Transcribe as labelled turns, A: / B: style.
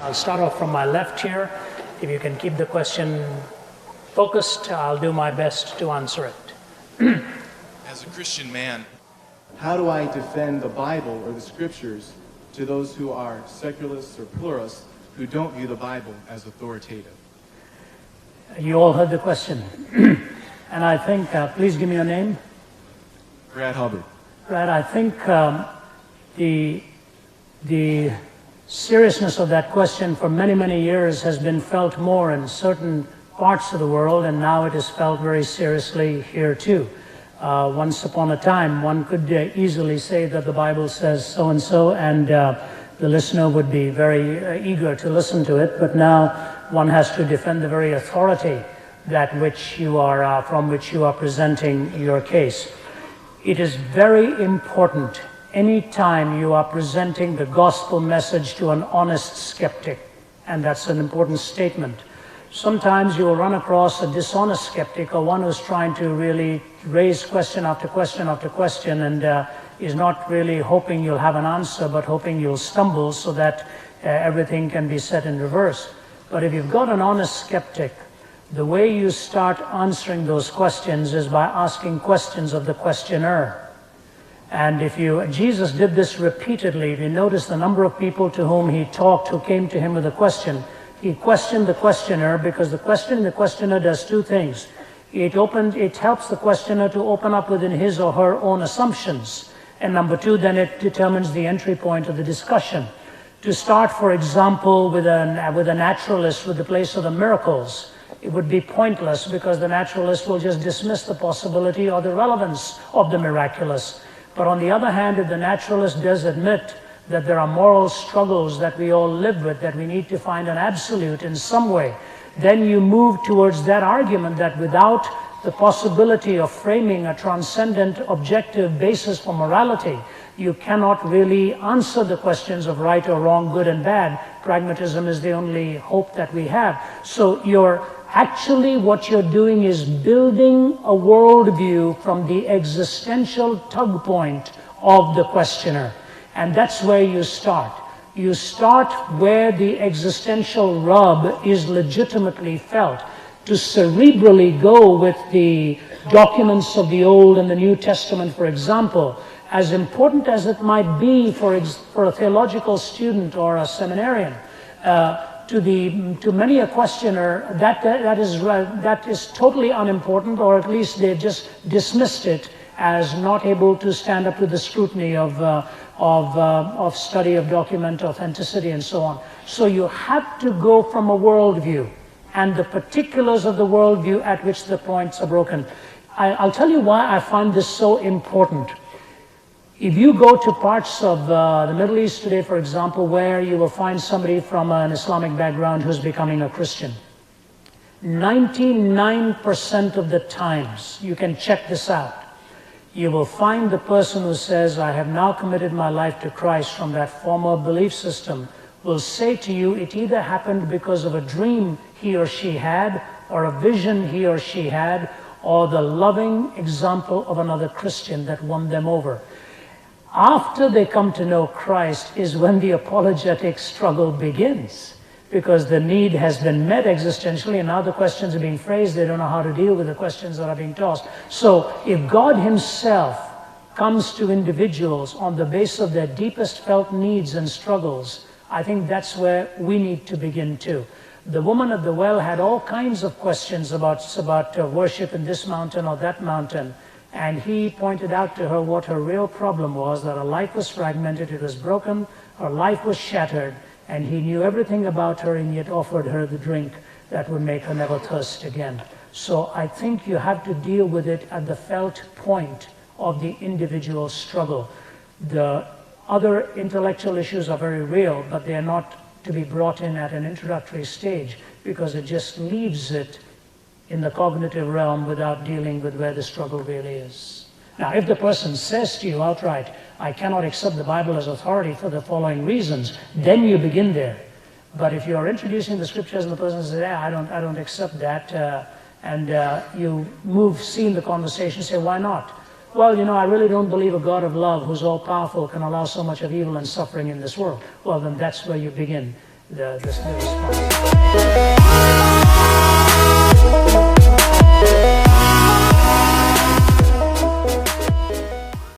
A: I'll start off from my left here. If you can keep the question focused, I'll do my best to answer it.
B: As a Christian man,
C: how do I defend the Bible or the Scriptures to those who are secularists or pluralists who don't view the Bible as authoritative?
A: You all heard the question. And I think, please give me your name.
C: Brad Hubbard.
A: Brad, I think the seriousness of that question for many, many years has been felt more in certain parts of the world, and now it is felt very seriously here too. Once upon a time, one could easily say that the Bible says so-and-so, and the listener would be very eager to listen to it, but now one has to defend the very authority that which you are, from which you are presenting your case. It is very important any time you are presenting the gospel message to an honest skeptic, and that's an important statement. Sometimes you will run across a dishonest skeptic, or one who's trying to really raise question after question after question, and is not really hoping you'll have an answer, but hoping you'll stumble so that everything can be set in reverse. But if you've got an honest skeptic, the way you start answering those questions is by asking questions of the questioner. And Jesus did this repeatedly. If you notice the number of people to whom he talked who came to him with a question, he questioned the questioner, because the questioner does two things. It helps the questioner to open up within his or her own assumptions. And number two, then it determines the entry point of the discussion. To start, for example, with a naturalist with the place of the miracles, it would be pointless, because the naturalist will just dismiss the possibility or the relevance of the miraculous. But on the other hand, if the naturalist does admit that there are moral struggles that we all live with, that we need to find an absolute in some way, then you move towards that argument that without the possibility of framing a transcendent objective basis for morality, you cannot really answer the questions of right or wrong, good and bad. Pragmatism is the only hope that we have. So what you're doing is building a worldview from the existential tug point of the questioner. And that's where you start. You start where the existential rub is legitimately felt. To cerebrally go with the documents of the Old and the New Testament, for example, as important as it might be for a theological student or a seminarian, to many a questioner, that is totally unimportant, or at least they've just dismissed it as not able to stand up to the scrutiny of study of document authenticity and so on. So you have to go from a worldview and the particulars of the worldview at which the points are broken. I'll tell you why I find this so important. If you go to parts of the Middle East today, for example, where you will find somebody from an Islamic background who's becoming a Christian, 99% of the times, you can check this out, you will find the person who says, I have now committed my life to Christ from that former belief system, will say to you it either happened because of a dream he or she had, or a vision he or she had, or the loving example of another Christian that won them over. After they come to know Christ is when the apologetic struggle begins, because the need has been met existentially, and now the questions are being phrased. They don't know how to deal with the questions that are being tossed. So if God himself comes to individuals on the basis of their deepest felt needs and struggles, I think that's where we need to begin too. The woman at the well had all kinds of questions about worship in this mountain or that mountain. And he pointed out to her what her real problem was, that her life was fragmented, it was broken, her life was shattered, and he knew everything about her and yet offered her the drink that would make her never thirst again. So I think you have to deal with it at the felt point of the individual struggle. The other intellectual issues are very real, but they are not to be brought in at an introductory stage, because it just leaves it in the cognitive realm without dealing with where the struggle really is. Now, if the person says to you outright, I cannot accept the Bible as authority for the following reasons, then you begin there. But if you're introducing the scriptures and the person says, I don't accept that, you see the conversation, say, why not? Well, I really don't believe a God of love who's all-powerful can allow so much of evil and suffering in this world. Well, then that's where you begin. the response.